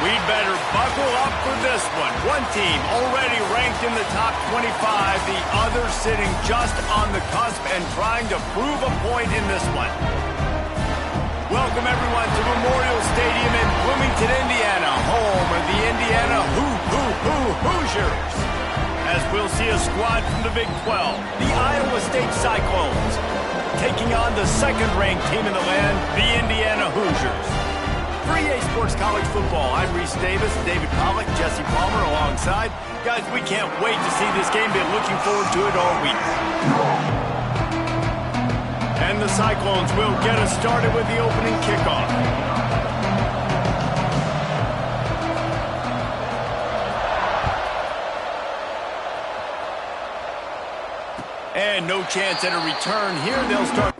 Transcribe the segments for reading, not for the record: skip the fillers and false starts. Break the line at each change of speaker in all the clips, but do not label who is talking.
We'd better buckle up for this one. One team already ranked in the top 25, the other sitting just on the cusp and trying to prove a point in this one. Welcome everyone to Memorial Stadium in Bloomington, Indiana, home of the Indiana Hoosiers. As we'll see a squad from the Big 12, the Iowa State Cyclones, taking on the second-ranked team in the land, the Indiana Hoosiers. For EA Sports College Football, I'm Reese Davis, David Pollack, Jesse Palmer alongside. Guys, we can't wait to see this game. Been looking forward to it all week. And the Cyclones will get us started with the opening kickoff. And no chance at a return here. They'll start.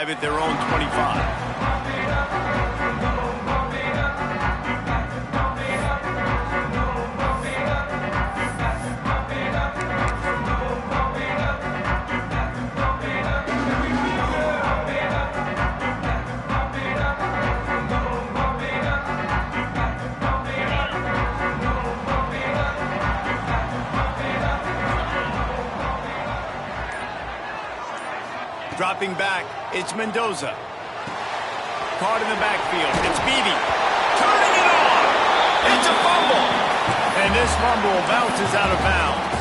At their own 25. Dropping back, it's Mendoza. Caught in the backfield, it's Beebe. Turning it on! It's a fumble! And this fumble bounces out of bounds.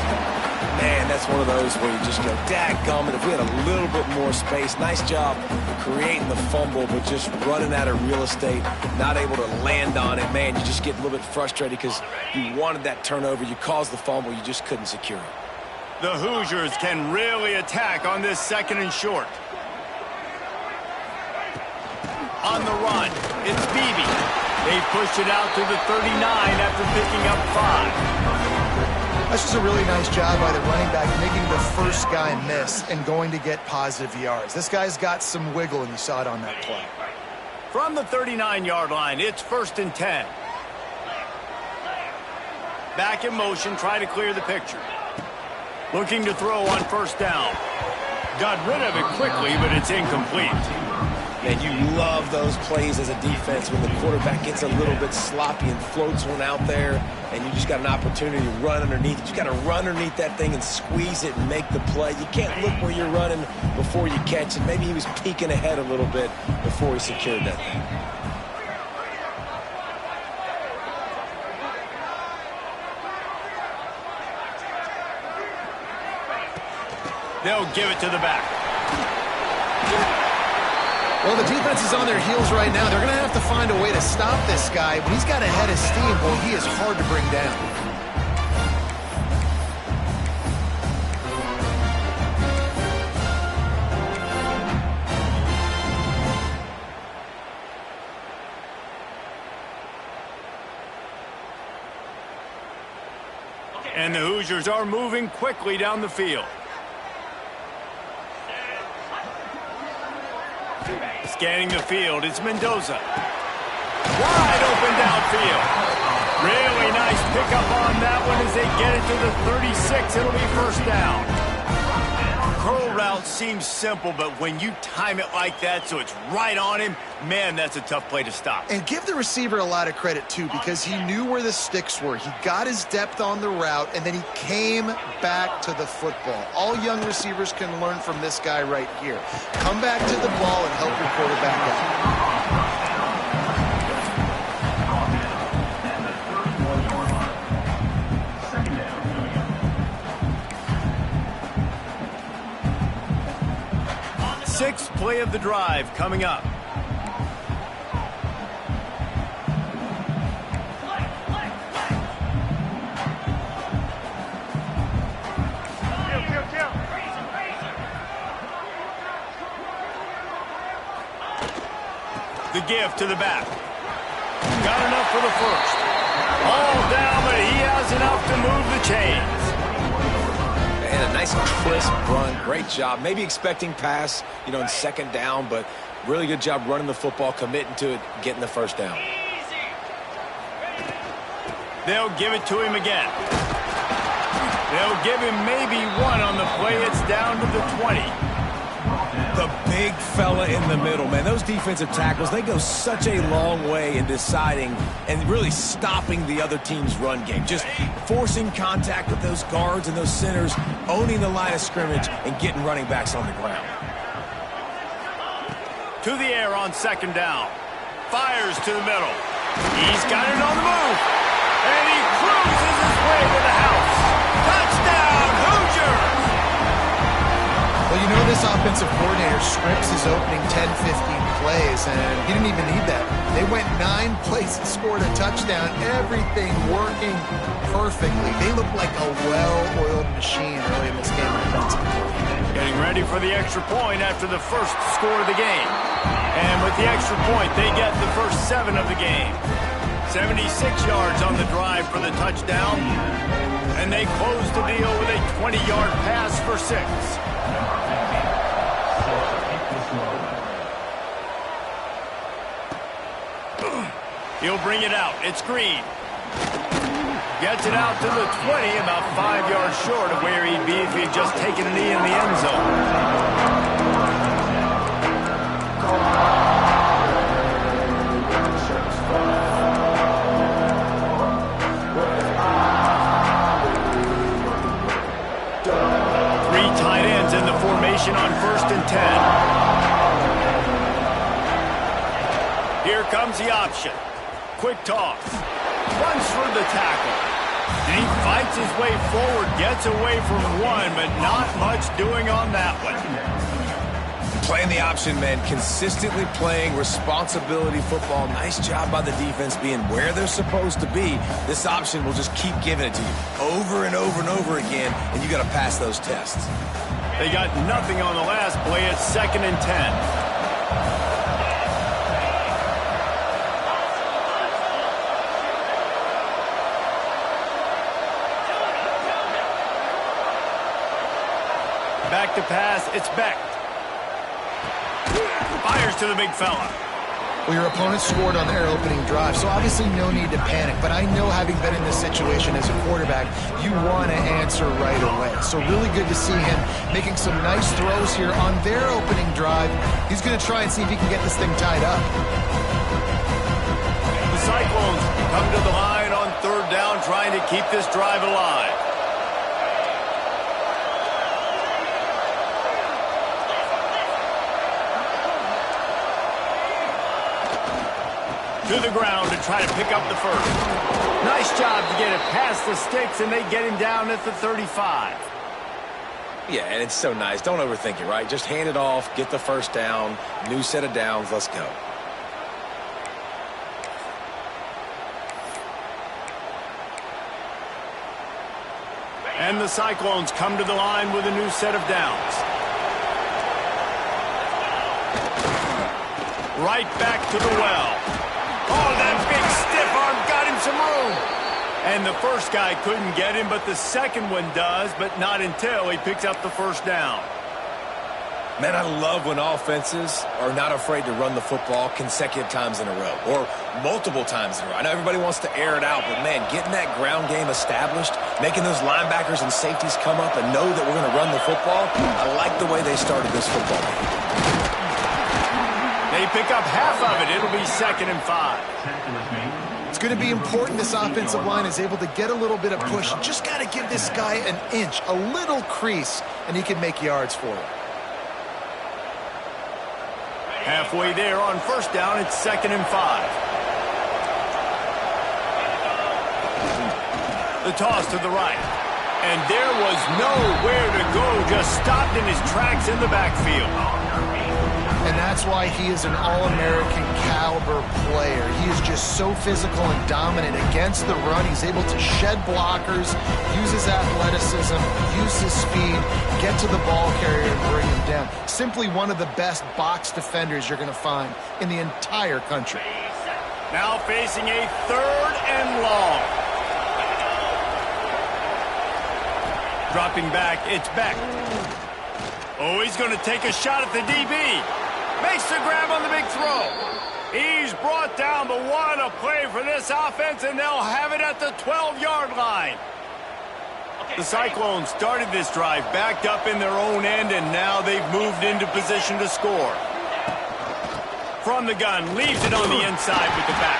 Man, that's one of those where you just go, dadgummit, if we had a little bit more space. Nice job creating the fumble, but just running out of real estate, not able to land on it. Man, you just get a little bit frustrated because you wanted that turnover. You caused the fumble, you just couldn't secure it.
The Hoosiers can really attack on this second and short. On the run, it's Beebe. They pushed it out to the 39 after picking up 5.
That's just a really nice job by the running back, making the first guy miss and going to get positive yards. This guy's got some wiggle, and you saw it on that play.
From the 39-yard line, it's 1st and 10. Back in motion, try to clear the picture. Looking to throw on 1st down. Got rid of it quickly, but it's incomplete.
And you love those plays as a defense when the quarterback gets a little bit sloppy and floats one out there, and you just got an opportunity to run underneath it. You got to run underneath that thing and squeeze it and make the play. You can't look where you're running before you catch it. Maybe he was peeking ahead a little bit before he secured that thing.
They'll give it to the back.
Well, the defense is on their heels right now. They're going to have to find a way to stop this guy. When he's got a head of steam, boy, he is hard to bring down.
And the Hoosiers are moving quickly down the field. Scanning the field, it's Mendoza. Wide open downfield. Really nice pickup on that one as they get it to the 36. It'll be first down. Curl route seems simple, but when you time it like that so it's right on him, man, that's a tough play to stop.
And give the receiver a lot of credit, too, because he knew where the sticks were. He got his depth on the route, and then he came back to the football. All young receivers can learn from this guy right here. Come back to the ball and help your quarterback out.
6th play of the drive coming up. The give to the back. Got enough for the first. All down, but he has enough to move the chains.
And a nice crisp run. Great job. Maybe expecting pass, in 2nd down, but really good job running the football, committing to it, getting the first down.
They'll give it to him again. They'll give him maybe one on the play. It's down to the 20.
The big fella in the middle, man. Those defensive tackles, they go such a long way in deciding and really stopping the other team's run game. Just forcing contact with those guards and those centers, owning the line of scrimmage, and getting running backs on the ground.
To the air on 2nd down. Fires to the middle. He's got it on the move. And he cruises his way to the house. Touchdown, Hoosiers!
Well, this offensive coordinator scripts his opening 10, 15 plays, and he didn't even need that. They went 9 plays and scored a touchdown. Everything working perfectly. They look like a well-oiled machine early in this game offensively.
Getting ready for the extra point after the first score of the game. And with the extra point, they get the first 7 of the game. 76 yards on the drive for the touchdown. And they close the deal with a 20-yard pass for 6. He'll bring it out. It's Green. Gets it out to the 20, about 5 yards short of where he'd be if he'd just taken a knee in the end zone. Three tight ends in the formation on 1st and 10. Here comes the option. Quick toss. Runs for the tackle. And he fights his way forward, gets away from one, but not much doing on that one.
Playing the option, man. Consistently playing responsibility football. Nice job by the defense being where they're supposed to be. This option will just keep giving it to you over and over and over again, and you got to pass those tests.
They got nothing on the last play. It's 2nd and 10. Back to pass, it's Beck. Fires to the big fella.
Well, your opponent scored on their opening drive, so obviously no need to panic. But I know, having been in this situation as a quarterback, you want to answer right away. So really good to see him making some nice throws here on their opening drive. He's going to try and see if he can get this thing tied up.
The Cyclones come to the line on 3rd down, trying to keep this drive alive. To the ground to try to pick up the first. Nice job to get it past the sticks, and they get him down at the 35.
Yeah, and it's so nice. Don't overthink it, right? Just hand it off, get the first down, new set of downs, let's go.
And the Cyclones come to the line with a new set of downs. Right back to the well. Oh, that big stiff arm got him some room. And the first guy couldn't get him, but the second one does, but not until he picks up the first down.
Man, I love when offenses are not afraid to run the football consecutive times in a row or multiple times in a row. I know everybody wants to air it out, but, man, getting that ground game established, making those linebackers and safeties come up and know that we're going to run the football, I like the way they started this football game.
They pick up half of it. It'll be 2nd and 5.
It's going to be important this offensive line is able to get a little bit of push. You just got to give this guy an inch, a little crease, and he can make yards for you.
Halfway there on first down, it's 2nd and 5. The toss to the right. And there was nowhere to go, just stopped in his tracks in the backfield.
And that's why he is an All-American caliber player. He is just so physical and dominant against the run. He's able to shed blockers, use his athleticism, use his speed, get to the ball carrier and bring him down. Simply one of the best box defenders you're going to find in the entire country.
Now facing a 3rd and long. Dropping back, it's Beck. Oh, he's going to take a shot at the DB. Makes the grab on the big throw. He's brought down, but what a play for this offense, and they'll have it at the 12-yard line. The Cyclones started this drive backed up in their own end, and now they've moved into position to score. From the gun, leaves it on the inside with the back.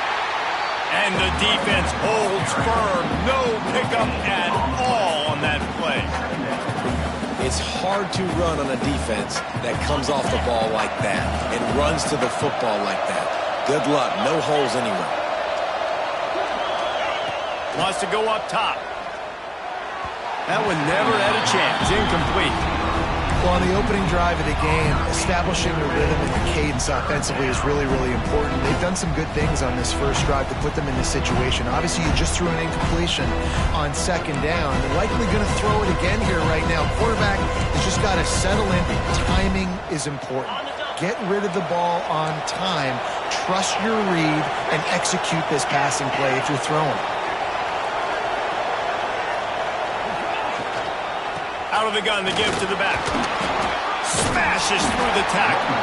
And the defense holds firm. No pickup at all on that play.
It's hard to run on a defense that comes off the ball like that and runs to the football like that. Good luck. No holes anywhere.
Wants to go up top. That one never had a chance. Incomplete.
Well, on the opening drive of the game, establishing the rhythm and the cadence offensively is really, really important. They've done some good things on this first drive to put them in this situation. Obviously, you just threw an incompletion on 2nd down. They're likely going to throw it again here right now. Quarterback has just got to settle in. Timing is important. Get rid of the ball on time. Trust your read and execute this passing play if you're throwing.
Out of the gun, the give to the back. Smashes through the tackle.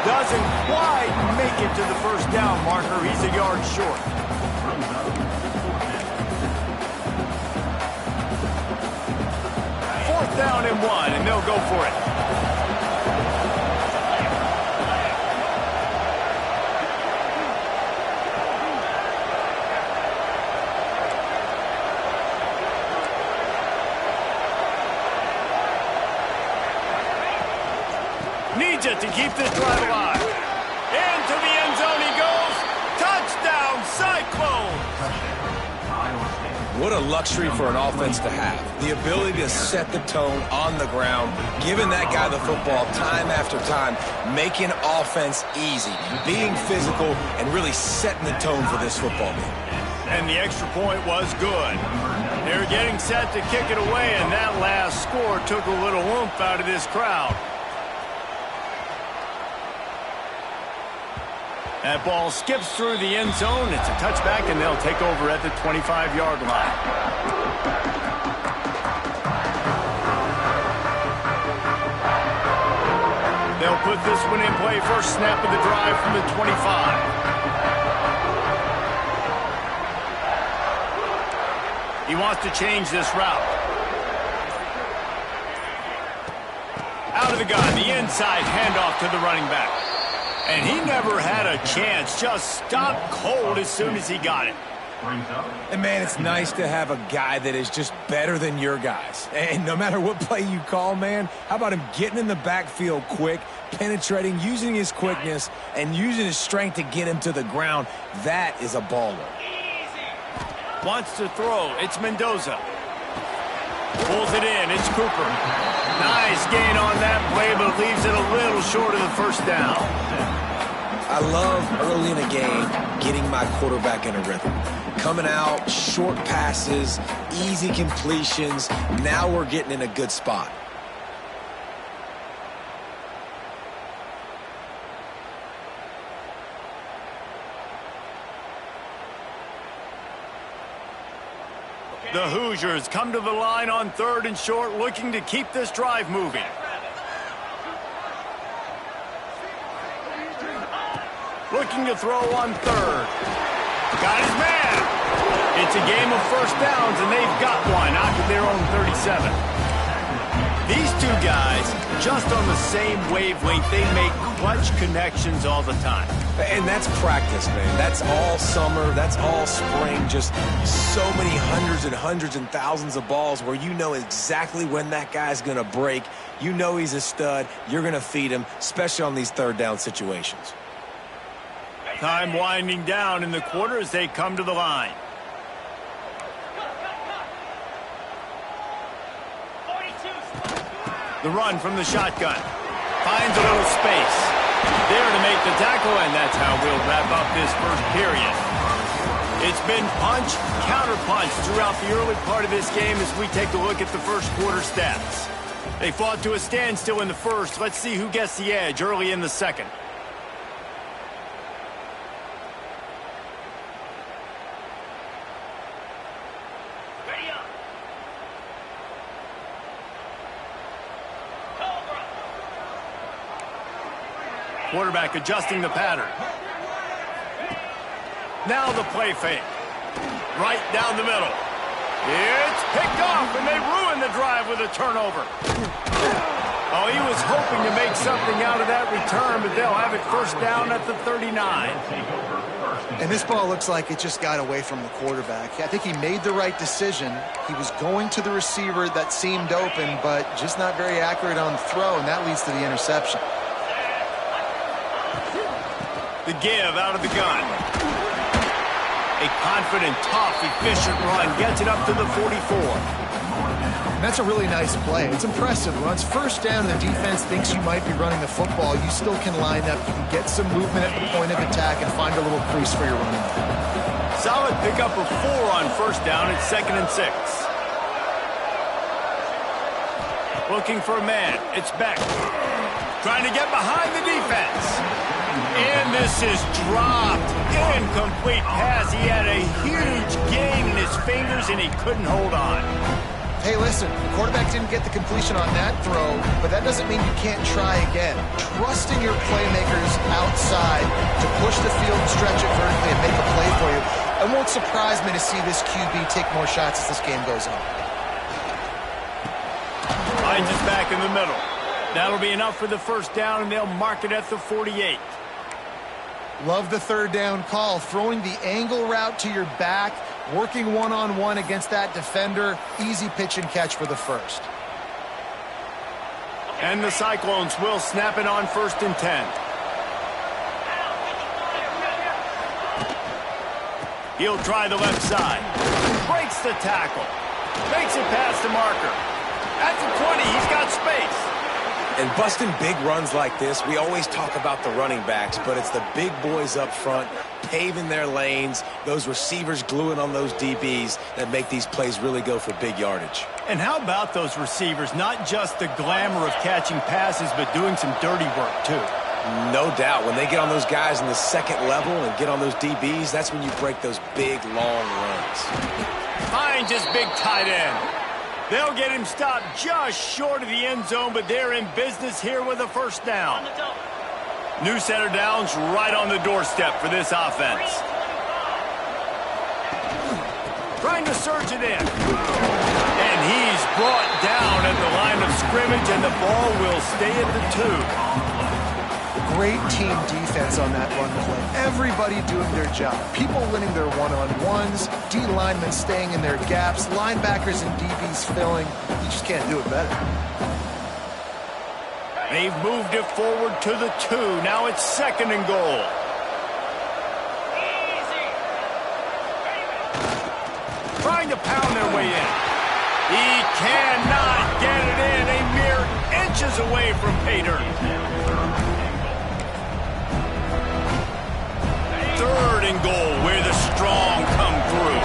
Doesn't quite make it to the first down marker. He's a yard short. 4th down and 1, and they'll go for it. Needs it to keep this drive alive. Into the end zone he goes. Touchdown, Cyclone!
What a luxury for an offense to have. The ability to set the tone on the ground, giving that guy the football time after time, making offense easy, being physical, and really setting the tone for this football game.
And the extra point was good. They're getting set to kick it away, and that last score took a little oomph out of this crowd. That ball skips through the end zone. It's a touchback, and they'll take over at the 25-yard line. They'll put this one in play. First snap of the drive from the 25. He wants to change this route. Out of the gun, the inside handoff to the running back. And he never had a chance, just stopped cold as soon as he got it.
And, man, it's nice to have a guy that is just better than your guys. And no matter what play you call, man, how about him getting in the backfield quick, penetrating, using his quickness, and using his strength to get him to the ground? That is a baller.
Wants to throw. It's Mendoza. Pulls it in. It's Cooper. Nice gain on that play, but leaves it a little short of the first down.
I love early in a game getting my quarterback in a rhythm. Coming out, short passes, easy completions. Now we're getting in a good spot.
The Hoosiers come to the line on 3rd and short, looking to keep this drive moving. Looking to throw on 3rd. Got his man. It's a game of first downs, and they've got one out to their own 37. These two guys, just on the same wavelength, they make clutch connections all the time.
And that's practice, man. That's all summer. That's all spring. Just so many hundreds and thousands of balls where you know exactly when that guy's going to break. You know he's a stud. You're going to feed him, especially on these 3rd down situations.
Time winding down in the quarter as they come to the line. The run from the shotgun. Finds a little space. There to make the tackle, and that's how we'll wrap up this first period. It's been punch, counter-punch throughout the early part of this game as we take a look at the first quarter stats. They fought to a standstill in the first. Let's see who gets the edge early in the second. Quarterback adjusting the pattern. Now the play fake. Right down the middle. It's picked off, and they ruin the drive with a turnover. Oh, he was hoping to make something out of that return, but they'll have it first down at the 39.
And this ball looks like it just got away from the quarterback. I think he made the right decision. He was going to the receiver that seemed open, but just not very accurate on the throw, and that leads to the interception.
The give out of the gun. A confident, tough, efficient run gets it up to the 44.
That's a really nice play. It's impressive. When it's first down and the defense thinks you might be running the football, you still can line up. You can get some movement at the point of attack and find a little crease for your running back.
Solid pickup of 4 on first down. It's 2nd and 6. Looking for a man. It's Beck. Trying to get behind the defense. And this is dropped. Incomplete pass. He had a huge gain in his fingers, and he couldn't hold on.
Hey, listen, the quarterback didn't get the completion on that throw, but that doesn't mean you can't try again. Trusting your playmakers outside to push the field and stretch it vertically and make a play for you. It won't surprise me to see this QB take more shots as this game goes on.
Finds it back in the middle. That'll be enough for the first down, and they'll mark it at the 48.
Love the 3rd down call. Throwing the angle route to your back, working one-on-one against that defender. Easy pitch and catch for the first.
And the Cyclones will snap it on 1st and 10. He'll try the left side. Breaks the tackle. Makes it past the marker. At the 20, he's got space.
And busting big runs like this, we always talk about the running backs, but it's the big boys up front, paving their lanes, those receivers gluing on those DBs that make these plays really go for big yardage.
And how about those receivers? Not just the glamour of catching passes, but doing some dirty work, too.
No doubt. When they get on those guys in the second level and get on those DBs, that's when you break those big, long runs.
Finds his big tight end. They'll get him stopped just short of the end zone, but they're in business here with a first down. New set of downs right on the doorstep for this offense. Trying to surge it in. And he's brought down at the line of scrimmage, and the ball will stay at the 2.
Great team defense on that run play. Everybody doing their job. People winning their one-on-ones, D linemen staying in their gaps, linebackers and DBs filling. You just can't do it better.
They've moved it forward to the 2. Now it's 2nd and goal. Trying to pound their way in. He cannot get it in. A mere inches away from pay dirt. 3rd and goal, where the strong come through.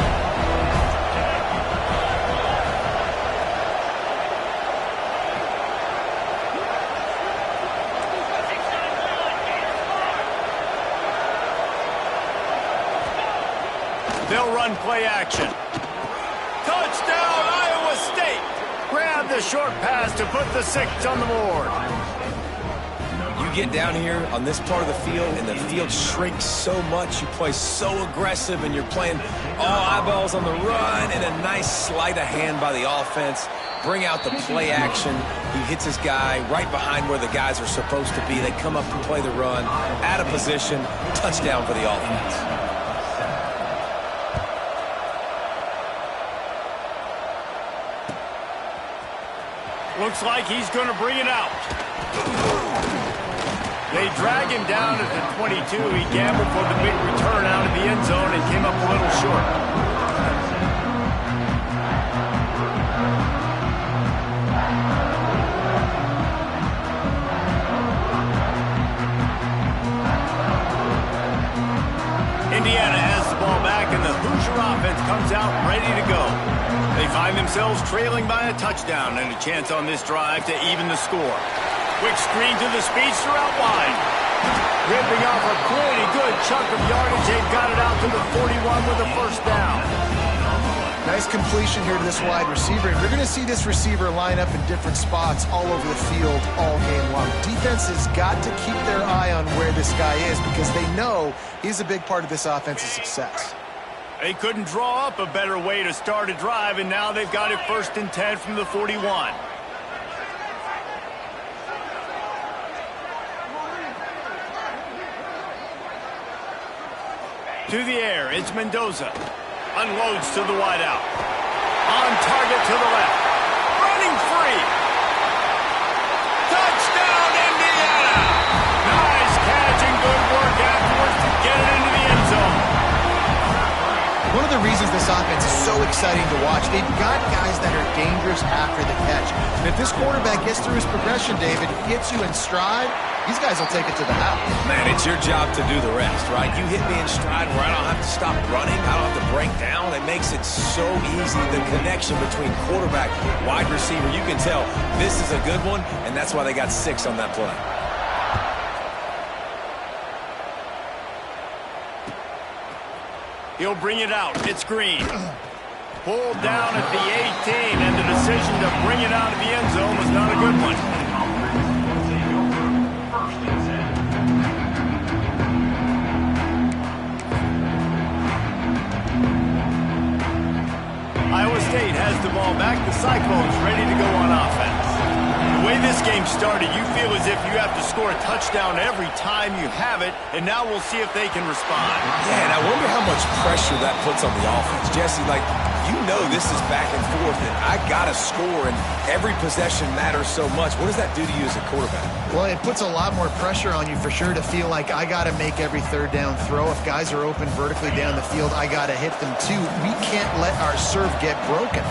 They'll run play action. Touchdown, Iowa State! Grab the short pass to put the 6 on the board.
You get down here on this part of the field, and the field shrinks so much. You play so aggressive, and you're playing all eyeballs on the run, and a nice sleight of hand by the offense. Bring out the play action. He hits his guy right behind where the guys are supposed to be. They come up and play the run, out of position, touchdown for the offense.
Looks like he's going to bring it out. They drag him down at the 22. He gambled for the big return out of the end zone and came up a little short. Indiana has the ball back, and the Hoosier offense comes out ready to go. They find themselves trailing by a touchdown and a chance on this drive to even the score. Quick screen to the speedster out wide. Ripping off a pretty good chunk of yardage. They've got it out to the 41 with a first down.
Nice completion here to this wide receiver. And you're going to see this receiver line up in different spots all over the field all game long. Defense has got to keep their eye on where this guy is because they know he's a big part of this offense's success.
They couldn't draw up a better way to start a drive, and now they've got it 1st and 10 from the 41. To the air, it's Mendoza. Unloads to the wideout. On target to the left. Running free. Touchdown, Indiana! Nice catch and good work afterwards to get it into the end zone.
One of the reasons this offense is so exciting to watch, they've got guys that are dangerous after the catch. And if this quarterback gets through his progression, David, gets you in stride, these guys will take it to the house.
Man, it's your job to do the rest, right? You hit me in stride where I don't have to stop running. I don't have to break down. It makes it so easy. The connection between quarterback, wide receiver, you can tell this is a good one, and that's why they got 6 on that play.
He'll bring it out. It's Green. Pulled down at the 18, and the decision to bring it out of the end zone was not a good one. Iowa State has the ball back. The Cyclones ready to go on offense. The way this game started, you feel as if you have to score a touchdown every time you have it, and now we'll see if they can respond.
Yeah, and I wonder how much pressure that puts on the offense. Jesse, like, you know this is back and forth, and I got to score, and every possession matters so much. What does that do to you as a quarterback?
Well, it puts a lot more pressure on you for sure to feel like I got to make every 3rd down throw. If guys are open vertically down the field, I got to hit them too. We can't let our serve get broken.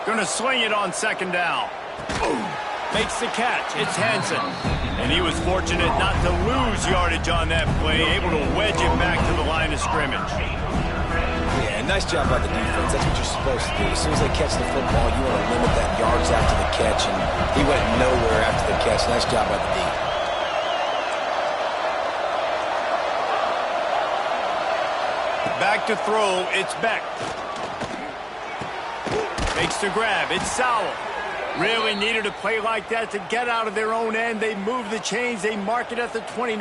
Going to swing it on 2nd down. Boom. Makes the catch. It's Hansen. And he was fortunate not to lose yardage on that play, able to wedge it back to the line of scrimmage.
Yeah, nice job by the defense. That's what you're supposed to do. As soon as they catch the football, you want to limit that yards after the catch, and he went nowhere after the catch. Nice job by the D.
Back to throw. It's Beck. Makes the grab. It's Sowell. Really needed a play like that to get out of their own end. They move the chains. They mark it at the 29.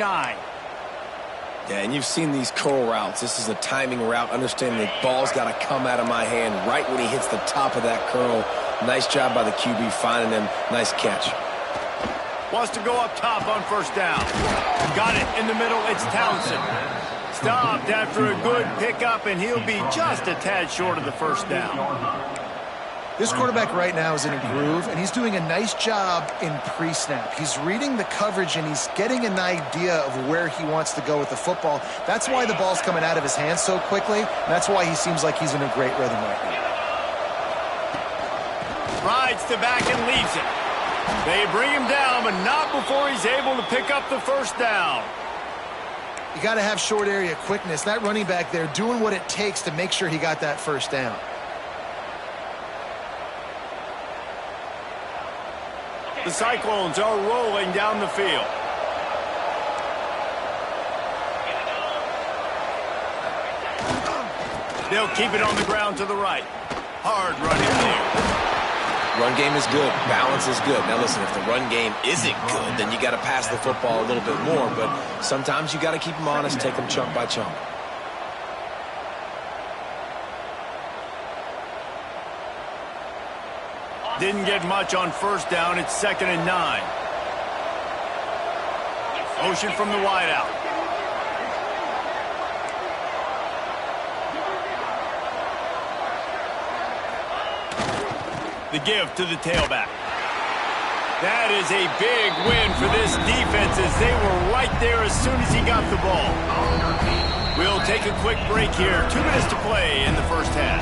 Yeah, and you've seen these curl routes. This is a timing route. Understanding the ball's got to come out of my hand right when he hits the top of that curl. Nice job by the QB finding him. Nice catch.
Wants to go up top on 1st down. Got it in the middle. It's Townsend. Stopped after a good pickup, and he'll be just a tad short of the 1st down.
This quarterback right now is in a groove, and he's doing a nice job in pre-snap. He's reading the coverage, and he's getting an idea of where he wants to go with the football. That's why the ball's coming out of his hands so quickly, and that's why he seems like he's in a great rhythm right now.
Rides to back and leaves it. They bring him down, but not before he's able to pick up the 1st down.
You got to have short area quickness. That running back there doing what it takes to make sure he got that 1st down.
The Cyclones are rolling down the field. They'll keep it on the ground to the right. Hard running there.
Run game is good. Balance is good. Now listen, if the run game isn't good, then you got to pass the football a little bit more. But sometimes you got to keep them honest, take them chunk by chunk.
Didn't get much on first down. It's 2nd and 9. Motion from the wideout. The give to the tailback. That is a big win for this defense as they were right there as soon as he got the ball. We'll take a quick break here. 2 minutes to play in the first half.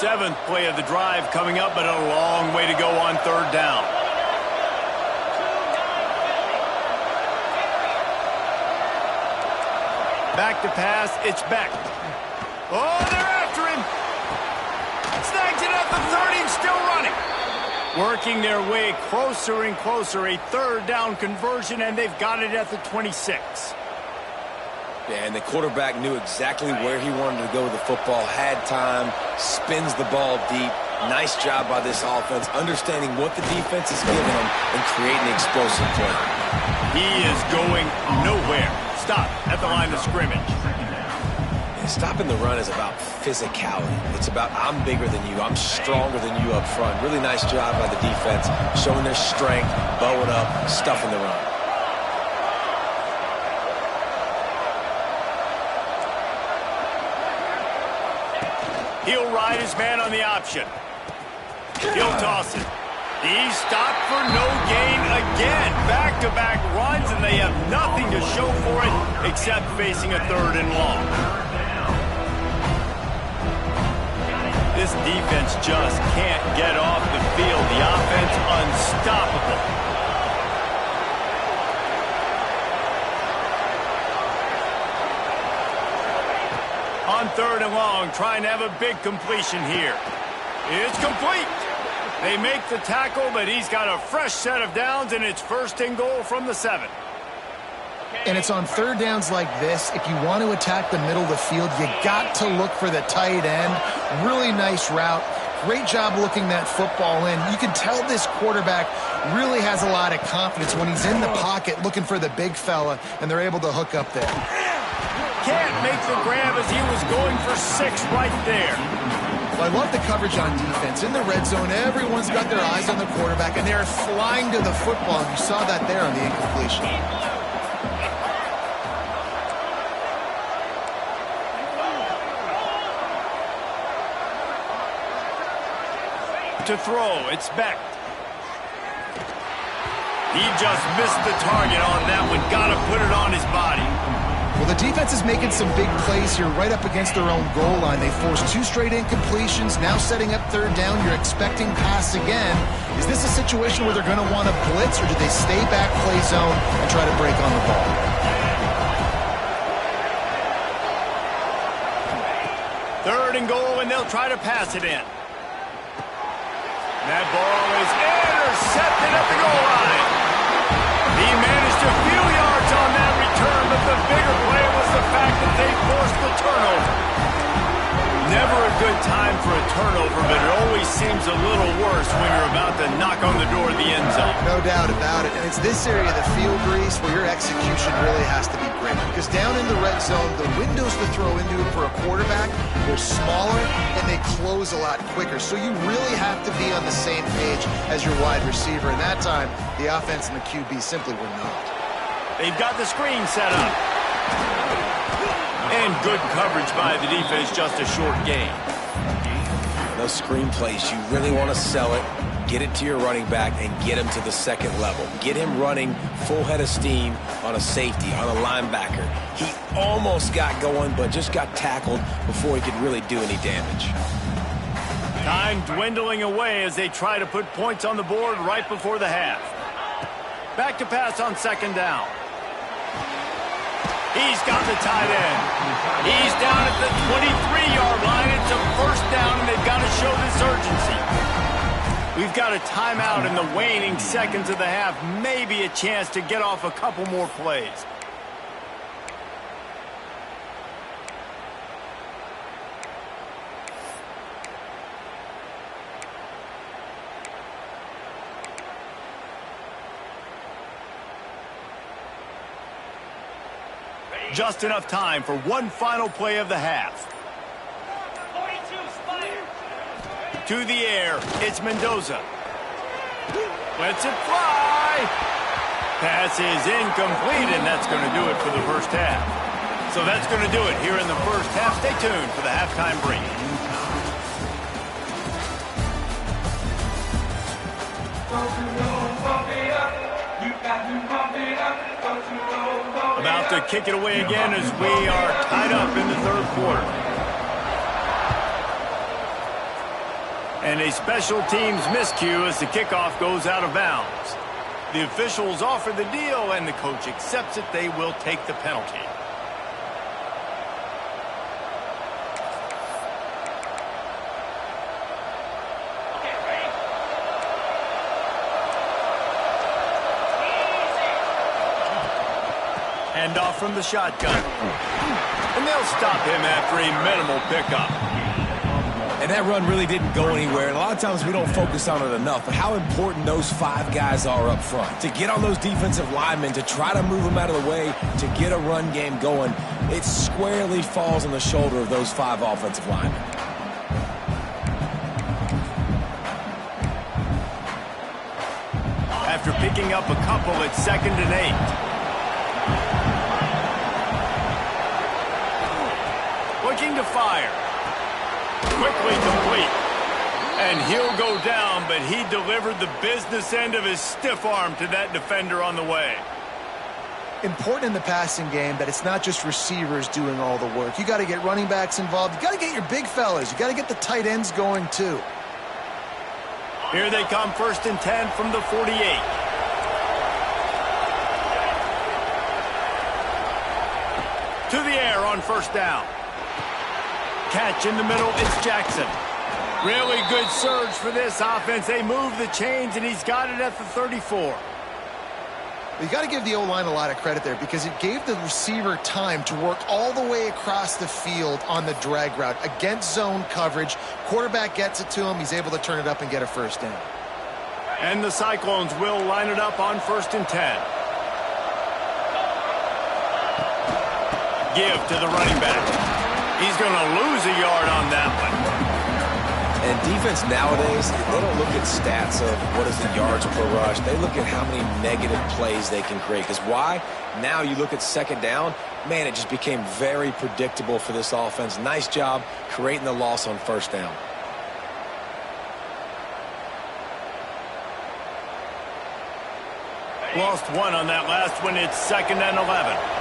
Seventh play of the drive coming up, but a long way to go on 3rd down. Back to pass, it's Beck. Oh, they're after him. Snags it at the 30 and still running. Working their way closer and closer, a 3rd down conversion, and they've got it at the 26.
Yeah, and the quarterback knew exactly where he wanted to go with the football, had time, spins the ball deep. Nice job by this offense, understanding what the defense is giving them and creating an explosive play.
He is going nowhere. Stop at the line of scrimmage.
And stopping the run is about physicality. It's about I'm bigger than you, I'm stronger than you up front. Really nice job by the defense, showing their strength, bowing up, stuffing the run.
He'll ride his man on the option. He'll toss it. He's stopped for no gain again. Back-to-back runs, and they have nothing to show for it except facing a 3rd and long. This defense just can't get off the field. The offense unstoppable. On 3rd and long, trying to have a big completion here. It's complete. They make the tackle, but he's got a fresh set of downs, and it's 1st and goal from the 7.
And it's on 3rd downs like this. If you want to attack the middle of the field, you got to look for the tight end. Really nice route. Great job looking that football in. You can tell this quarterback really has a lot of confidence when he's in the pocket looking for the big fella, and they're able to hook up there.
Can't make the grab as he was going for 6 right there.
Well, I love the coverage on defense. In the red zone, everyone's got their eyes on the quarterback, and they're flying to the football. You saw that there on the incompletion.
To throw, it's Beck. He just missed the target on that one. Got to put it on his body.
Well, the defense is making some big plays here right up against their own goal line. They forced 2 straight incompletions, now setting up 3rd down. You're expecting pass again. Is this a situation where they're going to want to blitz, or do they stay back, play zone, and try to break on the ball?
Third and goal, and they'll try to pass it in. That ball is intercepted at the goal line. He managed a few yards on that return, but the bigger play was the fact that they forced the turnover. Never a good time for a turnover, but it always seems a little worse when you're about to knock on the door of the end zone.
No doubt about it. And it's this area of the field, Reese, where your execution really has to be great. Because down in the red zone, the windows to throw into for a quarterback, they're smaller and they close a lot quicker. So you really have to be on the same page as your wide receiver. And that time, the offense and the QB simply were not.
They've got the screen set up. And good coverage by the defense, just a short gain.
Those screen plays, you really want to sell it, get it to your running back, and get him to the 2nd level. Get him running full head of steam on a safety, on a linebacker. He almost got going, but just got tackled before he could really do any damage.
Time dwindling away as they try to put points on the board right before the half. Back to pass on 2nd down. He's got the tight end. He's down at the 23-yard line. It's a first down, and they've got to show this urgency. We've got a timeout in the waning seconds of the half. Maybe a chance to get off a couple more plays. Just enough time for one final play of the half. To the air, it's Mendoza. Lets it fly. Pass is incomplete, and that's going to do it for the first half. So that's going to do it here in the first half. Stay tuned for the halftime break. About to kick it away again as we are tied up in the third quarter. And a special teams miscue as the kickoff goes out of bounds. The officials offer the deal, and the coach accepts it. They will take the penalty. Hand off from the shotgun. And they'll stop him after a minimal pickup.
And that run really didn't go anywhere. And a lot of times we don't focus on it enough, but how important those 5 guys are up front. To get on those defensive linemen, to try to move them out of the way, to get a run game going, it squarely falls on the shoulder of those 5 offensive linemen.
After picking up a couple, it's 2nd and 8. Looking to fire. Quickly complete. And he'll go down, but he delivered the business end of his stiff arm to that defender on the way.
Important in the passing game that it's not just receivers doing all the work. You got to get running backs involved. You got to get your big fellas. You got to get the tight ends going too.
Here they come, 1st and 10 from the 48. To the air on 1st down. Catch in the middle, it's Jackson. Really good surge for this offense. They move the chains, and he's got it at the 34.
You got to give the O-line a lot of credit there because it gave the receiver time to work all the way across the field on the drag route against zone coverage. Quarterback gets it to him. He's able to turn it up and get a first down.
And the Cyclones will line it up on 1st and 10. Give to the running back. He's going to lose a yard on that one.
And defense nowadays, they don't look at stats of what is the yards per rush. They look at how many negative plays they can create. Because why? Now you look at 2nd down, man, it just became very predictable for this offense. Nice job creating the loss on 1st down.
Lost one on that last one. It's 2nd and 11.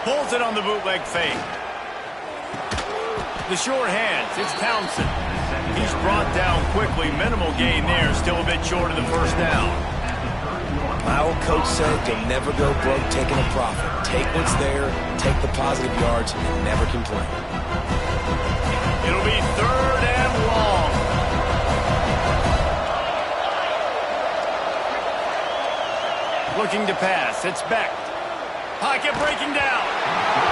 Pulls it on the bootleg fake. The short hands, it's Townsend. He's brought down quickly. Minimal gain there, still a bit short of the 1st down.
My old coach said you'll never go broke taking a profit. Take what's there, take the positive yards, and never complain.
It'll be 3rd and long. Looking to pass, it's Beck. Pocket breaking down.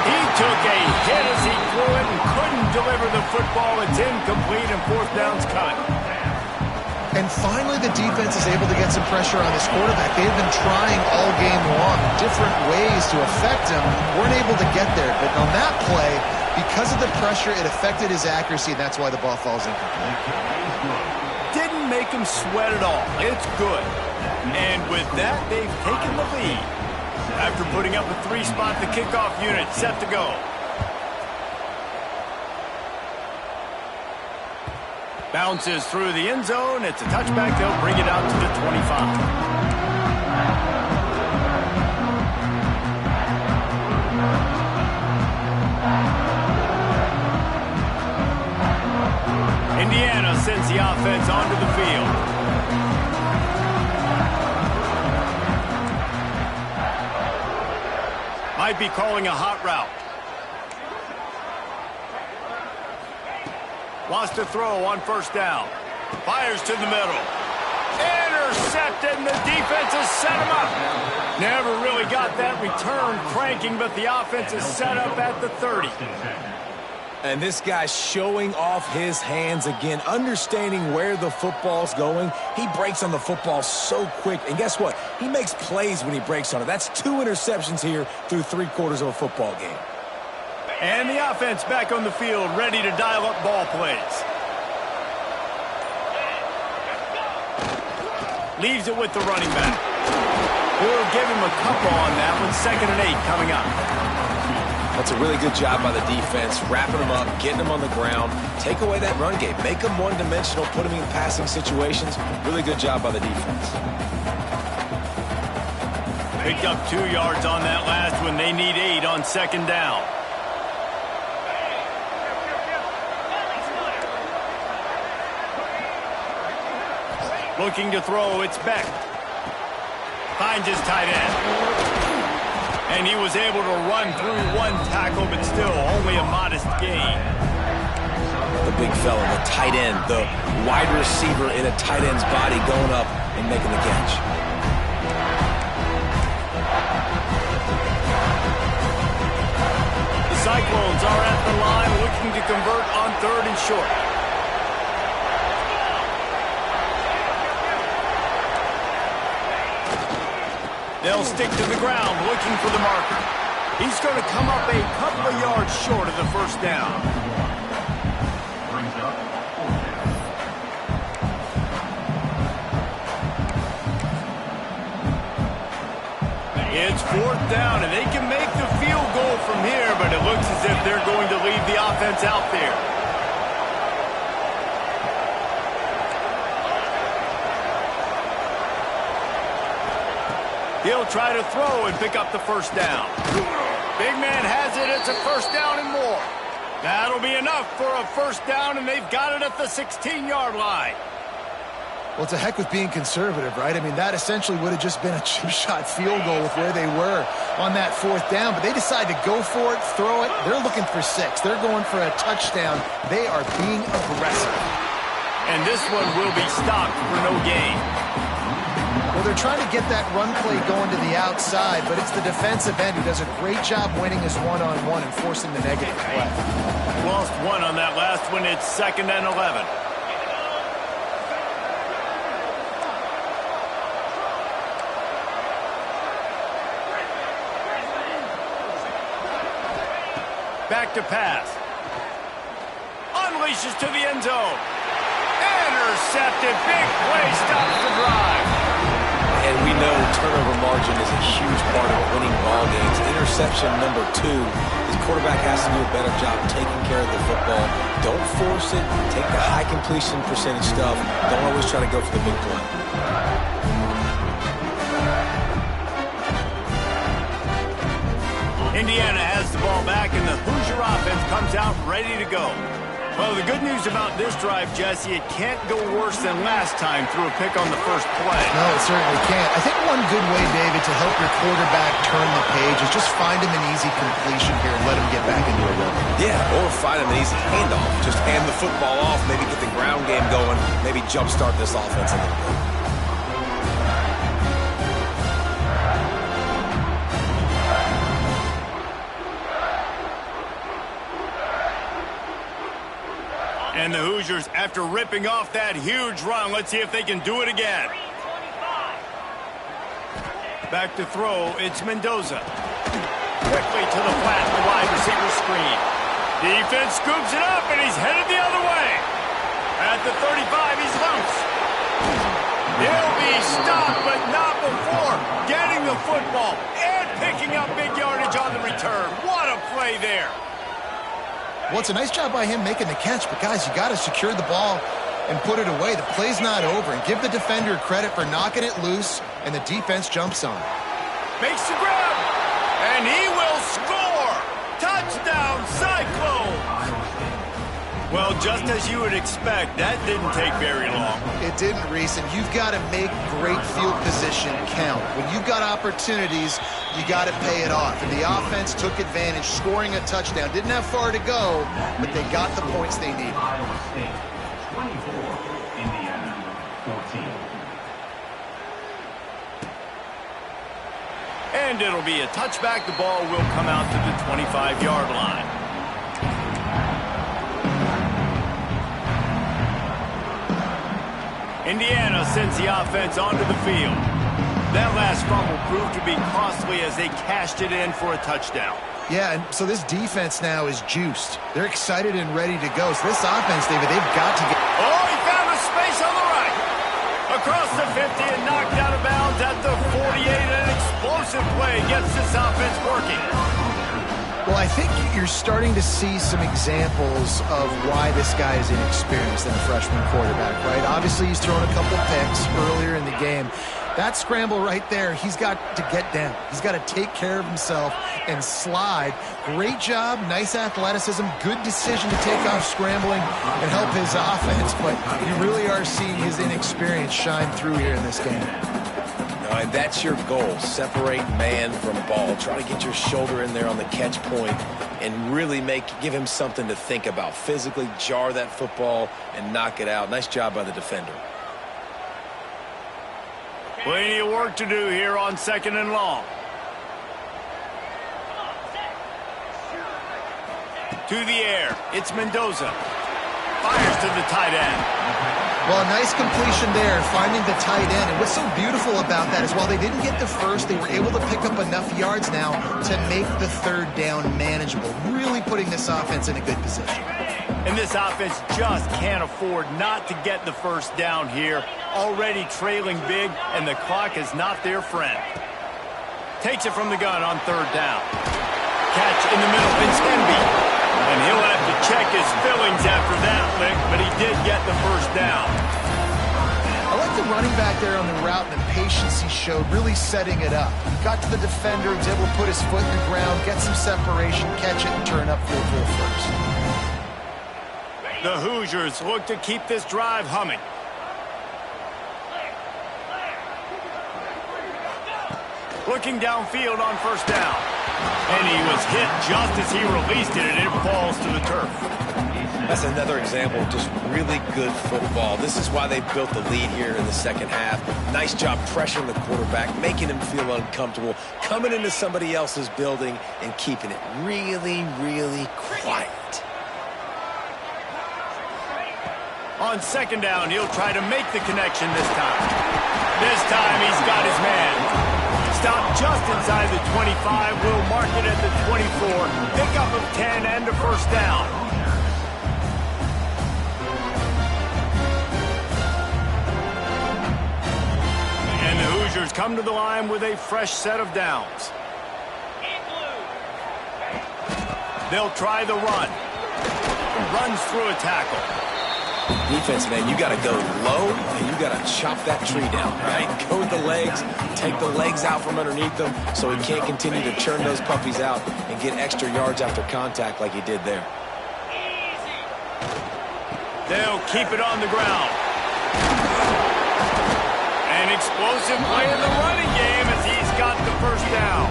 He took a hit as he threw it and couldn't deliver the football. It's incomplete and 4th down's cut.
And finally the defense is able to get some pressure on this quarterback. They've been trying all game long different ways to affect him. Weren't able to get there. But on that play, because of the pressure, it affected his accuracy, and that's why the ball falls incomplete.
Didn't make him sweat at all. It's good. And with that, they've taken the lead. After putting up a 3-spot, the kickoff unit set to go. Bounces through the end zone. It's a touchback. They'll bring it out to the 25. Indiana sends the offense onto the field. Might be calling a hot route. Wants to throw on first down. Fires to the middle. Intercepted, and the defense has set him up. Never really got that return cranking, but the offense is set up at the 30.
And this guy's showing off his hands again, understanding where the football's going. He breaks on the football so quick. And guess what? He makes plays when he breaks on it. That's 2 interceptions here through 3/4 of a football game.
And the offense back on the field, ready to dial up ball plays. Leaves it with the running back. We'll give him a couple on that one. 2nd and 8 coming up.
That's a really good job by the defense, wrapping them up, getting them on the ground, take away that run game, make them one-dimensional, put them in passing situations. Really good job by the defense.
Picked up 2 yards on that last one. They need 8 on 2nd down. Looking to throw, it's Beck. Finds his tight end. And he was able to run through 1 tackle, but still only a modest gain.
The big fella, the tight end, the wide receiver in a tight end's body going up and making the catch.
The Cyclones are at the line looking to convert on 3rd and short. They'll stick to the ground looking for the marker. He's going to come up a couple of yards short of the first down. It's 4th down, and they can make the field goal from here, but it looks as if they're going to leave the offense out there. He'll try to throw and pick up the first down. Big man has it. It's a first down and more. That'll be enough for a first down, and they've got it at the 16-yard line.
Well, it's a heck with being conservative, right? I mean, that essentially would have just been a chip-shot field goal with where they were on that 4th down. But they decide to go for it, throw it. They're looking for 6. They're going for a touchdown. They are being aggressive.
And this one will be stopped for no gain.
Well, they're trying to get that run play going to the outside, but it's the defensive end who does a great job winning his one-on-one and forcing the negative play.
Lost 1 on that last one. It's 2nd and 11. Back to pass. Unleashes to the end zone. Intercepted. Big play. Stops the drive.
And we know turnover margin is a huge part of winning ball games. Interception number 2. His quarterback has to do a better job taking care of the football. Don't force it. Take the high completion percentage stuff. Don't always try to go for the big play.
Indiana has the ball back, and the Hoosier offense comes out ready to go. Well, the good news about this drive, Jesse, it can't go worse than last time through a pick on the first play.
No, it certainly can't. I think one good way, David, to help your quarterback turn the page is just find him an easy completion here and let him get back into a rhythm.
Yeah, or find him an easy handoff. Just hand the football off, maybe get the ground game going, maybe jumpstart this offense a little bit.
And the Hoosiers, after ripping off that huge run, let's see if they can do it again. Back to throw, it's Mendoza. Quickly to the flat, the wide receiver screen. Defense scoops it up, and he's headed the other way. At the 35, he's loose. He'll be stopped, but not before getting the football and picking up big yardage on the return. What a play there.
Well, it's a nice job by him making the catch, but guys, you got to secure the ball and put it away. The play's not over, and give the defender credit for knocking it loose, and the defense jumps on it.
Makes the grab, and he will score. Touchdown, Cyclones. Well, just as you would expect, that didn't take very long.
It didn't, Reese, and you've got to make great field position count. When you've got opportunities, you got to pay it off. And the offense took advantage, scoring a touchdown. Didn't have far to go, but they got the points they needed.
Iowa State, 24, Indiana, 14.
And it'll be a touchback. The ball will come out to the 25-yard line. Indiana sends the offense onto the field. That last fumble proved to be costly as they cashed it in for a touchdown.
Yeah, and so this defense now is juiced. They're excited and ready to go. So this offense, David, they've got to get...
Oh, he found a space on the right. Across the 50 and knocked out of bounds at the 48. An explosive play gets this offense working.
Well, I think you're starting to see some examples of why this guy is inexperienced in a freshman quarterback, right? Obviously, he's thrown a couple picks earlier in the game. That scramble right there, he's got to get down. He's got to take care of himself and slide. Great job, nice athleticism, good decision to take off scrambling and help his offense, but you really are seeing his inexperience shine through here in this game.
All right, that's your goal. Separate man from ball. Try to get your shoulder in there on the catch point and really give him something to think about. Physically jar that football and knock it out. Nice job by the defender.
Plenty of work to do here on 2nd and long. To the air, it's Mendoza. Fires to the tight end.
Well, a nice completion there, finding the tight end. And what's so beautiful about that is while they didn't get the first, they were able to pick up enough yards now to make the 3rd down manageable, really putting this offense in a good position.
And this offense just can't afford not to get the first down here. Already trailing big, and the clock is not their friend. Takes it from the gun on 3rd down. Catch in the middle, it's Enby. And he'll have to check his fillings after that lick, but he did get the first down.
I like the running back there on the route and the patience he showed, really setting it up. He got to the defender, he was able to put his foot in the ground, get some separation, catch it, and turn upfield for the first.
The Hoosiers look to keep this drive humming. Looking downfield on 1st down. And he was hit just as he released it, and it falls to the turf.
That's another example of just really good football. This is why they built the lead here in the 2nd half. Nice job pressuring the quarterback, making him feel uncomfortable, coming into somebody else's building and keeping it really, really quiet.
On 2nd down, he'll try to make the connection this time. This time he's got his man. Stopped just inside the 25. Will mark it at the 24. Pickup of 10 and a 1st down. And the Hoosiers come to the line with a fresh set of downs. They'll try the run. Runs through a tackle.
Defense, man, you got to go low and you got to chop that tree down, right? Go with the legs, take the legs out from underneath them so he can't continue to churn those puppies out and get extra yards after contact like he did there.
They'll keep it on the ground. An explosive play in the running game as he's got the 1st down.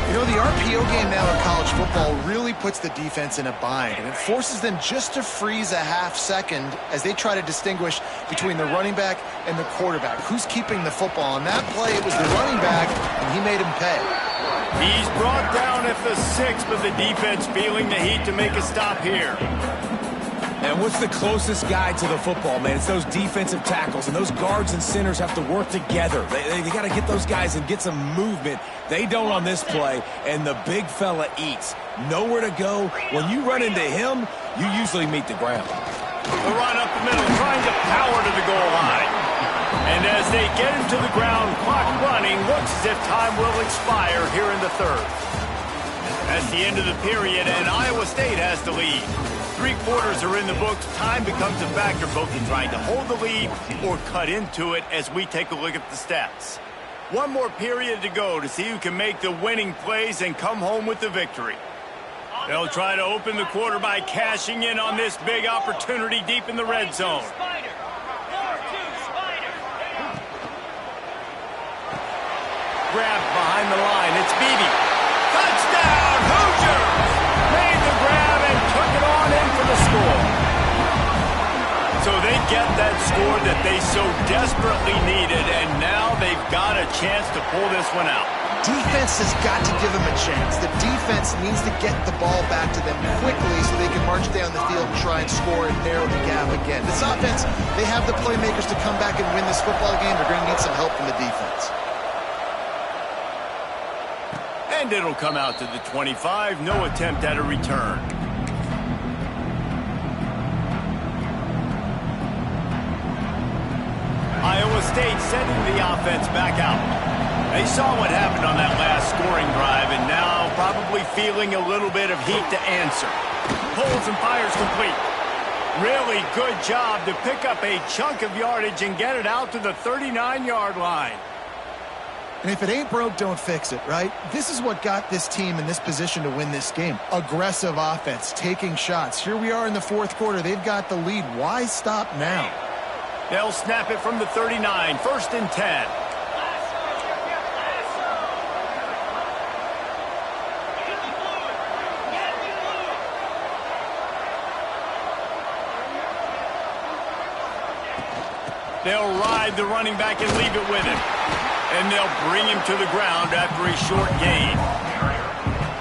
You know, the RPO game now in college football really puts the defense in a bind, and it forces them just to freeze a half second as they try to distinguish between the running back and the quarterback. Who's keeping the football? On that play, it was the running back, and he made him pay.
He's brought down at the 6, but the defense feeling the heat to make a stop here.
And what's the closest guy to the football, man? It's those defensive tackles, and those guards and centers have to work together. They got to get those guys and get some movement. They don't on this play, and the big fella eats. Nowhere to go. When you run into him, you usually meet the ground.
The run up the middle, trying to power to the goal line. And as they get him to the ground, clock running, looks as if time will expire here in the 3rd. That's the end of the period, and Iowa State has the lead. 3 quarters are in the books. Time becomes a factor both in trying to hold the lead or cut into it as we take a look at the stats. One more period to go to see who can make the winning plays and come home with the victory. They'll try to open the quarter by cashing in on this big opportunity deep in the red zone. Grab behind the line. It's Beebe. Touchdown, Hoosiers! Made the grab and took it on in for the score. So they get that score that they so desperately needed, and now they've got a chance to pull this one out.
Defense has got to give them a chance. The defense needs to get the ball back to them quickly so they can march down the field and try and score and narrow the gap again. This offense, they have the playmakers to come back and win this football game. They're going to need some help from the defense.
And it'll come out to the 25. No attempt at a return. Iowa State sending the offense back out. They saw what happened on that last scoring drive, and now probably feeling a little bit of heat to answer. Pulls and fires complete. Really good job to pick up a chunk of yardage and get it out to the 39-yard line.
And if it ain't broke, don't fix it, right? This is what got this team in this position to win this game. Aggressive offense, taking shots. Here we are in the fourth quarter. They've got the lead. Why stop now?
They'll snap it from the 39, 1st and 10. They'll ride the running back and leave it with him. And they'll bring him to the ground after a short gain.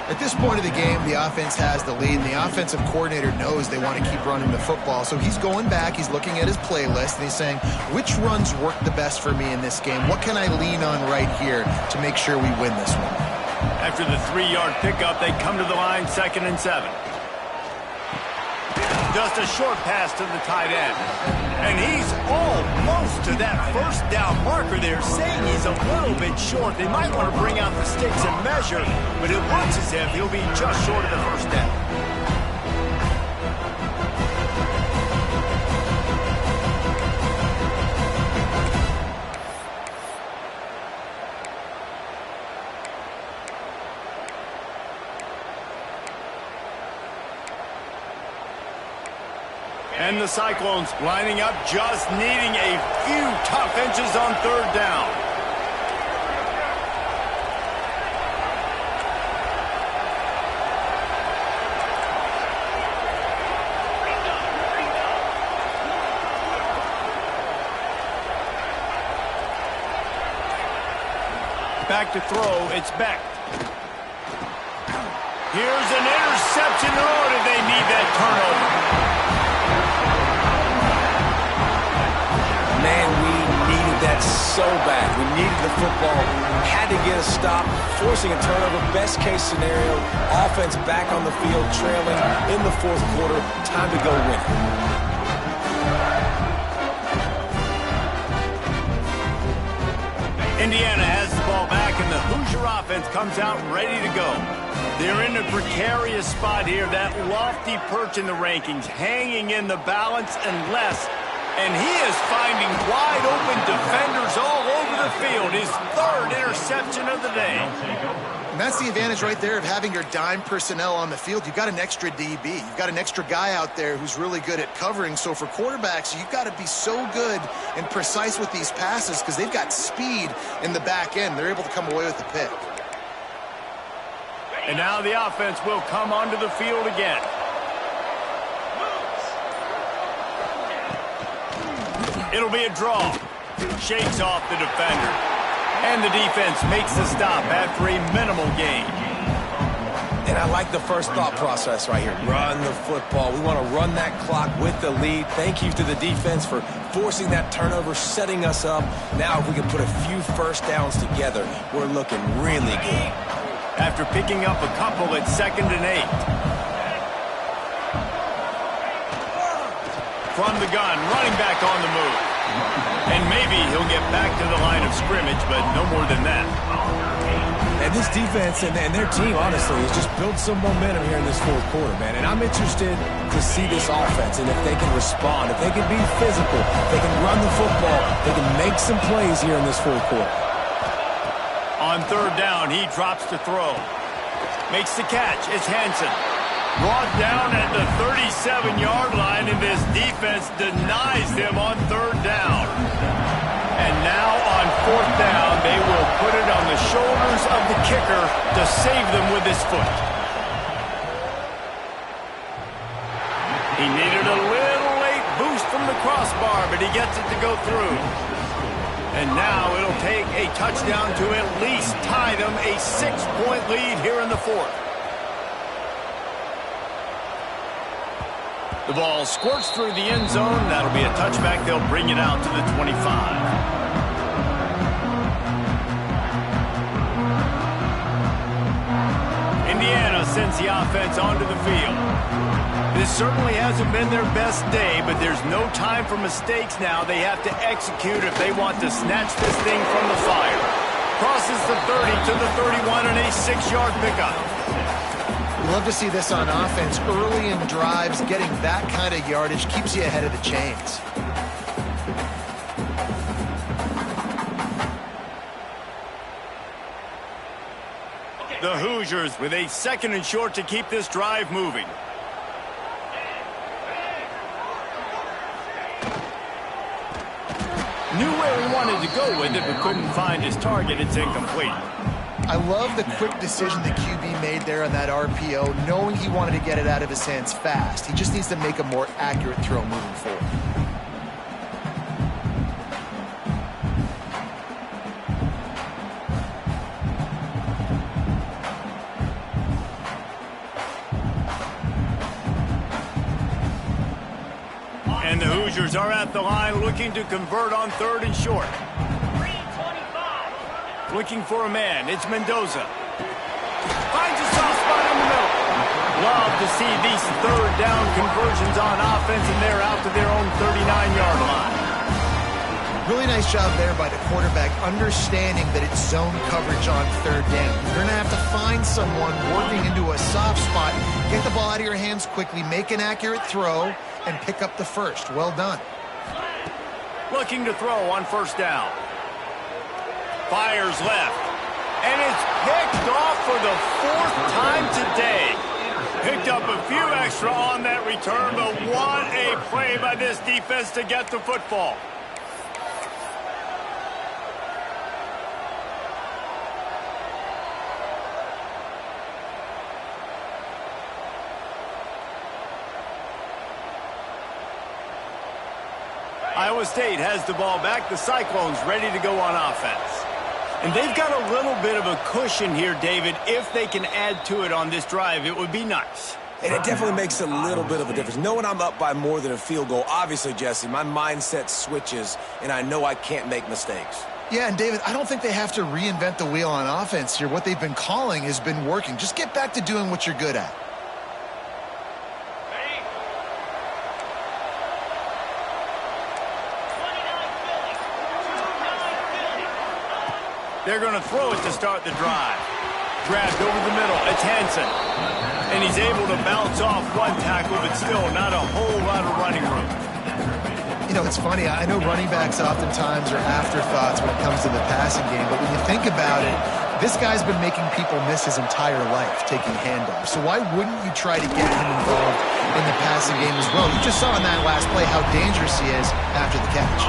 At this point of the game, the offense has the lead, and the offensive coordinator knows they want to keep running the football. So he's going back, he's looking at his playlist, and he's saying, which runs work the best for me in this game? What can I lean on right here to make sure we win this one?
After the 3-yard pickup, they come to the line, 2nd and 7. Just a short pass to the tight end. And he's almost to that first down marker there, saying he's a little bit short. They might want to bring out the sticks and measure, but it looks as if he'll be just short of the first down. And the Cyclones lining up, just needing a few tough inches on 3rd down. Back to throw, it's Beck. Here's an interception. Oh, did they need that turnover?
Man, we needed that so bad. We needed the football, had to get a stop, forcing a turnover. Best case scenario, offense back on the field, trailing in the 4th quarter. Time to go win it.
Indiana has the ball back, and the Hoosier offense comes out ready to go. They're in a precarious spot here. That lofty perch in the rankings, hanging in the balance unless... And he is finding wide-open defenders all over the field. His 3rd interception of the day.
And that's the advantage right there of having your dime personnel on the field. You've got an extra DB. You've got an extra guy out there who's really good at covering. So for quarterbacks, you've got to be so good and precise with these passes because they've got speed in the back end. They're able to come away with the pick.
And now the offense will come onto the field again. It'll be a draw. Shakes off the defender. And the defense makes the stop after a minimal gain.
And I like the first thought process right here. Run the football. We want to run that clock with the lead. Thank you to the defense for forcing that turnover, setting us up. Now if we can put a few first downs together, we're looking really good.
After picking up a couple at 2nd and 8. From the gun, running back on the move. And maybe he'll get back to the line of scrimmage, but no more than that.
And this defense and their team, honestly, has just built some momentum here in this 4th quarter, man. And I'm interested to see this offense and if they can respond, if they can be physical, if they can run the football, they can make some plays here in this 4th quarter.
On 3rd down, he drops to throw. Makes the catch. It's Hansen. Brought down at the 37-yard line, and this defense denies them on third down. And now on fourth down, they will put it on the shoulders of the kicker to save them with his foot. He needed a little late boost from the crossbar, but he gets it to go through. And now it'll take a touchdown to at least tie them a 6-point lead here in the fourth. The ball squirts through the end zone. That'll be a touchback. They'll bring it out to the 25. Indiana sends the offense onto the field. This certainly hasn't been their best day, but there's no time for mistakes now. They have to execute if they want to snatch this thing from the fire. Crosses the 30 to the 31 and a 6-yard pickup.
We love to see this on offense. Early in drives, getting that kind of yardage keeps you ahead of the chains.
The Hoosiers with a 2nd and short to keep this drive moving. Knew where he wanted to go with it, but couldn't find his target. It's incomplete.
I love the quick decision the QB made there on that RPO, knowing he wanted to get it out of his hands fast. He just needs to make a more accurate throw moving forward.
And the Hoosiers are at the line looking to convert on 3rd and short. Looking for a man. It's Mendoza. Finds a soft spot in the middle. Love to see these 3rd down conversions on offense, and they're out to their own 39-yard line.
Really nice job there by the quarterback, understanding that it's zone coverage on 3rd down. You're going to have to find someone working into a soft spot, get the ball out of your hands quickly, make an accurate throw, and pick up the first. Well done.
Looking to throw on 1st down. Fires left. And it's picked off for the 4th time today. Picked up a few extra on that return, but what a play by this defense to get the football. Iowa State has the ball back. The Cyclones ready to go on offense. And they've got a little bit of a cushion here, David. If they can add to it on this drive, it would be nice.
And it definitely makes a little bit of a difference. Knowing I'm up by more than a field goal, obviously, Jesse, my mindset switches, and I know I can't make mistakes.
Yeah, and David, I don't think they have to reinvent the wheel on offense here. What they've been calling has been working. Just get back to doing what you're good at.
They're going to throw it to start the drive. Grabbed over the middle. It's Hansen. And he's able to bounce off one tackle, but still not a whole lot of running room.
You know, it's funny. I know running backs oftentimes are afterthoughts when it comes to the passing game, but when you think about it, this guy's been making people miss his entire life taking handoffs. So why wouldn't you try to get him involved in the passing game as well? You just saw in that last play how dangerous he is after the catch.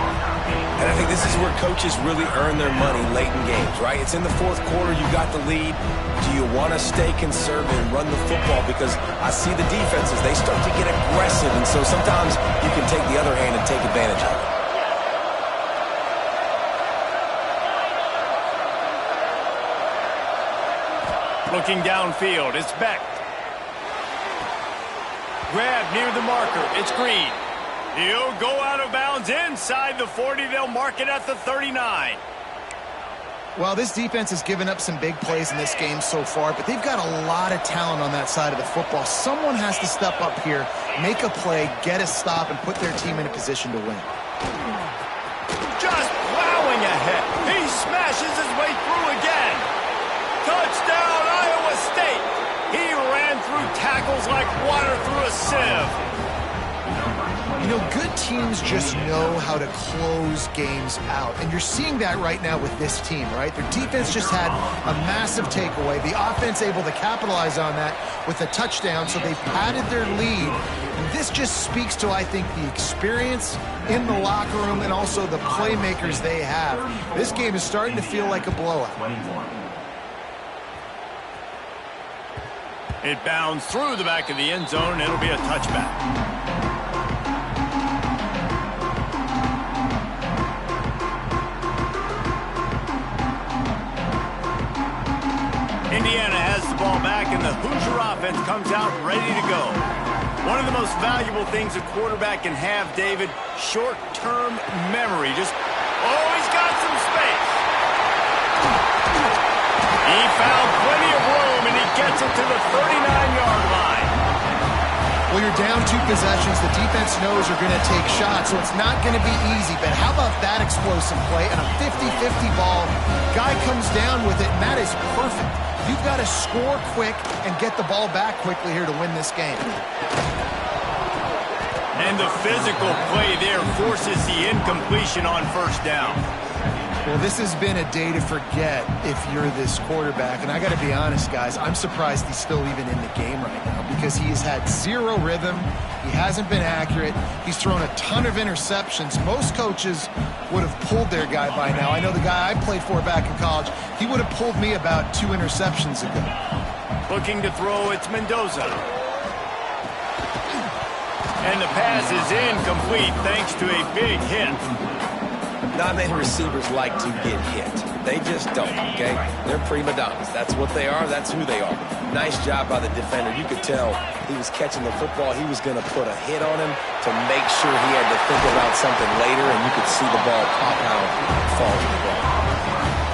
And I think this is where coaches really earn their money late in games, right? It's in the 4th quarter. You got the lead. Do you want to stay conservative and run the football? Because I see the defenses, they start to get aggressive, and so sometimes you can take the other hand and take advantage of it.
Looking downfield, it's Beck. Grab near the marker, it's Green. He'll go out of bounds inside the 40. They'll mark it at the 39.
Well, this defense has given up some big plays in this game so far, but they've got a lot of talent on that side of the football. Someone has to step up here, make a play, get a stop, and put their team in a position to win.
Just plowing ahead. He smashes his way through again. Touchdown, Iowa State. He ran through tackles like water through a sieve.
You know, good teams just know how to close games out. And you're seeing that right now with this team, right? Their defense just had a massive takeaway. The offense able to capitalize on that with a touchdown, so they padded their lead. And this just speaks to, I think, the experience in the locker room and also the playmakers they have. This game is starting to feel like a blowout.
It bounds through the back of the end zone, and it'll be a touchback. Indiana has the ball back, and the Hoosier offense comes out ready to go. One of the most valuable things a quarterback can have, David, short-term memory. Oh, he's got some space. He found plenty of room, and he gets it to the 39-yard line.
Well, you're down 2 possessions. The defense knows you're going to take shots, so it's not going to be easy. But how about that explosive play and a 50-50 ball? Guy comes down with it, and that is perfect. You've got to score quick and get the ball back quickly here to win this game.
And the physical play there forces the incompletion on first down.
Well, this has been a day to forget if you're this quarterback. And I got to be honest, guys, I'm surprised he's still even in the game right now because he has had zero rhythm. He hasn't been accurate. He's thrown a ton of interceptions. Most coaches would have pulled their guy by now. I know the guy I played for back in college, he would have pulled me about 2 interceptions ago.
Looking to throw, it's Mendoza. And the pass is incomplete thanks to a big hit.
Not many receivers like to get hit. They just don't, okay? They're prima donnas. That's what they are. That's who they are. Nice job by the defender. You could tell he was catching the football. He was going to put a hit on him to make sure he had to think about something later, and you could see the ball pop out and fall to the ground.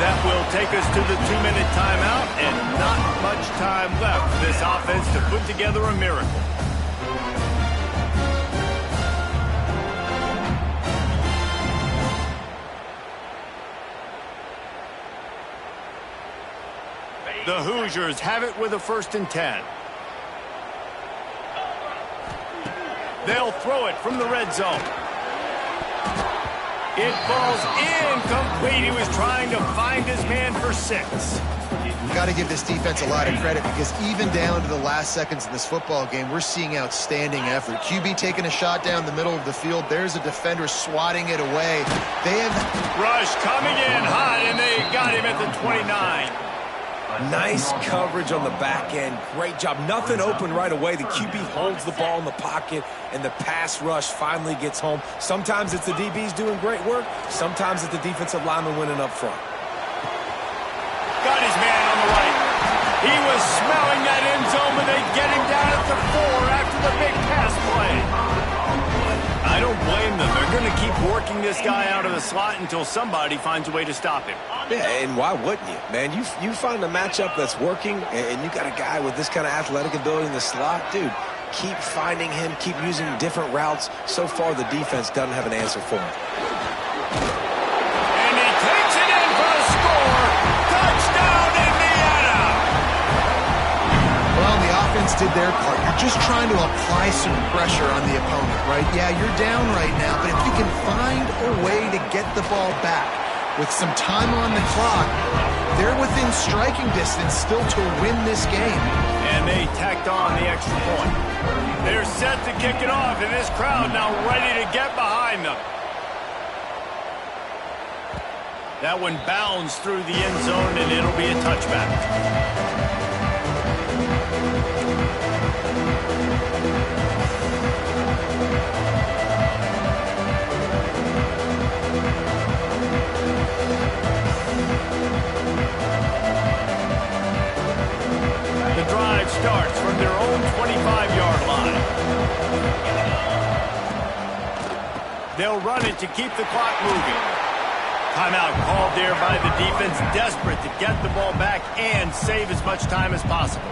That will take us to the 2-minute timeout, and not much time left for this offense to put together a miracle. The Hoosiers have it with a 1st and 10. They'll throw it from the red zone. It falls incomplete. He was trying to find his man for 6.
You've got to give this defense a lot of credit because even down to the last seconds in this football game, we're seeing outstanding effort. QB taking a shot down the middle of the field. There's a defender swatting it away. They have
rush coming in hot, and they got him at the 29.
Nice coverage on the back end. Great job. Nothing open right away. The QB holds the ball in the pocket, and the pass rush finally gets home. Sometimes it's the DBs doing great work. Sometimes it's the defensive lineman winning up front.
Got his man on the right. He was smelling that end zone, but they get him down at the 4 after the big pass play. I don't blame them. They're going to keep working this guy out of the slot until somebody finds a way to stop him.
Yeah, and why wouldn't you? Man, you find a matchup that's working, and you got a guy with this kind of athletic ability in the slot, dude, keep finding him, keep using different routes. So far, the defense doesn't have an answer for him.
And he takes it in for the score. Touchdown, Indiana!
Well, the offense did their part. You're just trying to apply some pressure on the opponent, right? Yeah, you're down right now, but if you can find a way to get the ball back with some time on the clock, they're within striking distance still to win this game.
And they tacked on the extra point. They're set to kick it off, and this crowd now ready to get behind them. That one bounds through the end zone, and it'll be a touchback. The drive starts from their own 25-yard line. They'll run it to keep the clock moving. Timeout called there by the defense, desperate to get the ball back and save as much time as possible.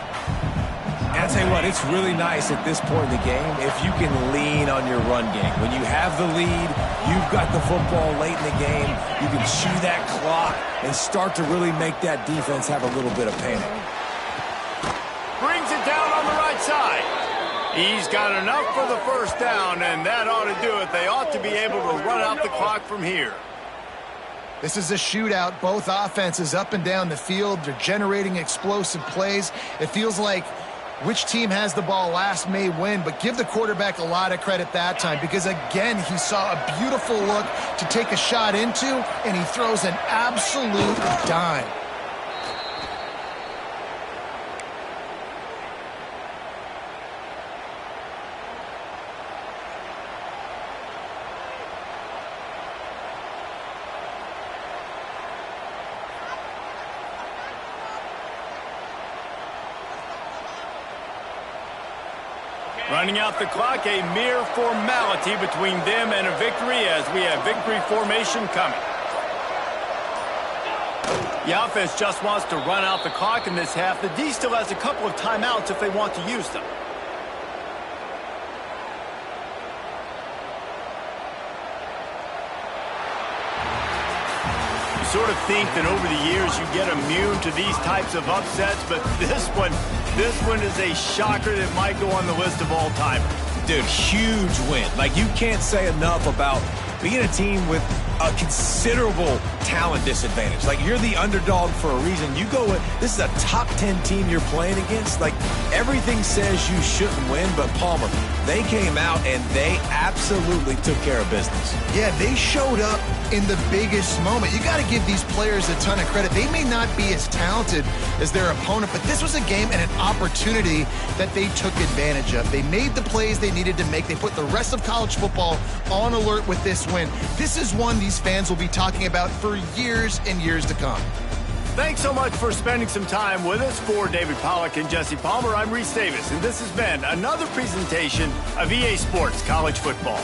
And I'll tell you what, it's really nice at this point in the game if you can lean on your run game. When you have the lead, you've got the football late in the game, you can chew that clock and start to really make that defense have a little bit of panic.
Brings it down on the right side. He's got enough for the first down, and that ought to do it. They ought to be able to run out the clock from here.
This is a shootout. Both offenses up and down the field. They're generating explosive plays. It feels like which team has the ball last may win, but give the quarterback a lot of credit that time because, again, he saw a beautiful look to take a shot into, and he throws an absolute dime.
Running out the clock, a mere formality between them and a victory as we have victory formation coming. The offense just wants to run out the clock in this half. The D still has a couple of timeouts if they want to use them. Sort of think that over the years you get immune to these types of upsets, but this one is a shocker that might go on the list of all-timers.
Dude, huge win. Like, you can't say enough about being a team with a considerable talent disadvantage. Like, you're the underdog for a reason. You go with, this is a top 10 team you're playing against. Like, everything says you shouldn't win, but Palmer, they came out and they absolutely took care of business.
Yeah, they showed up in the biggest moment. You got to give these players a ton of credit. They may not be as talented as their opponent, but this was a game and an opportunity that they took advantage of. They made the plays they needed to make. They put the rest of college football on alert with this win. This is one these fans will be talking about for years and years to come.
Thanks so much for spending some time with us. For David Pollack and Jesse Palmer, I'm Reese Davis, and this has been another presentation of EA Sports College Football.